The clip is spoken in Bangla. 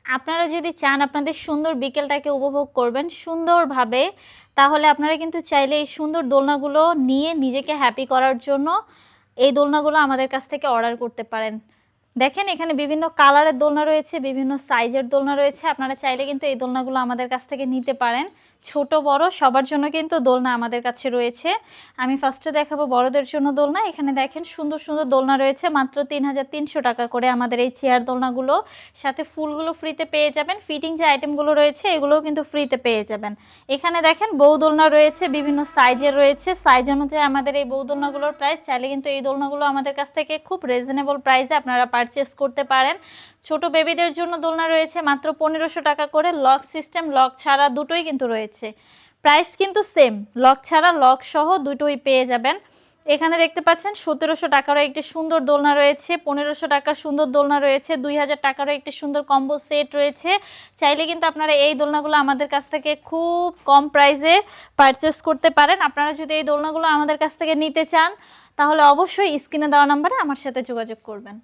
আপনারা যদি চান আপনাদের সুন্দর বিকেলটাকে উপভোগ করবেন সুন্দরভাবে, তাহলে আপনারা কিন্তু চাইলে এই সুন্দর দোলনাগুলো নিয়ে নিজেকে হ্যাপি করার জন্য এই দোলনাগুলো আমাদের কাছ থেকে অর্ডার করতে পারেন। দেখেন এখানে বিভিন্ন কালারের দোলনা রয়েছে, বিভিন্ন সাইজের দোলনা রয়েছে। আপনারা চাইলে কিন্তু এই দোলনাগুলো আমাদের কাছ থেকে নিতে পারেন। ছোট বড় সবার জন্য কিন্তু দোলনা আমাদের কাছে রয়েছে। আমি ফার্স্টে দেখাবো বড়দের জন্য দোলনা। এখানে দেখেন সুন্দর সুন্দর দোলনা রয়েছে, মাত্র ৩৩০০ টাকা করে আমাদের এই চেয়ার দোলনাগুলো। সাথে ফুলগুলো ফ্রিতে পেয়ে যাবেন, ফিটিং যে আইটেমগুলো রয়েছে এগুলোও কিন্তু ফ্রিতে পেয়ে যাবেন। এখানে দেখেন বউ দোলনা রয়েছে, বিভিন্ন সাইজের রয়েছে। সাইজ অনুযায়ী আমাদের এই বউ দোলনাগুলোর প্রাইস, চাইলে কিন্তু এই দোলনাগুলো আমাদের কাছ থেকে খুব রিজনেবল প্রাইসে আপনারা পারচেস করতে পারেন। ছোট বেবিদের জন্য দোলনা রয়েছে মাত্র ১৫০০ টাকা করে। লক সিস্টেম, লক ছাড়া দুটোই কিন্তু রয়েছে। প্রাইস কিন্তু সেম, লক ছাড়া লক সহ দুটোই পেয়ে যাবেন। এখানে দেখতে পাচ্ছেন ১৭০০ টাকারও একটি সুন্দর দোলনা রয়েছে, ১৫০০ টাকার সুন্দর দোলনা রয়েছে, ২০০০ টাকারও একটি সুন্দর কম্বো সেট রয়েছে। চাইলে কিন্তু আপনারা এই দোলনাগুলো আমাদের কাছ থেকে খুব কম প্রাইসে পারচেস করতে পারেন। আপনারা যদি এই দোলনাগুলো আমাদের কাছ থেকে নিতে চান তাহলে অবশ্যই স্ক্রিনে দেওয়া নাম্বারে আমার সাথে যোগাযোগ করবেন।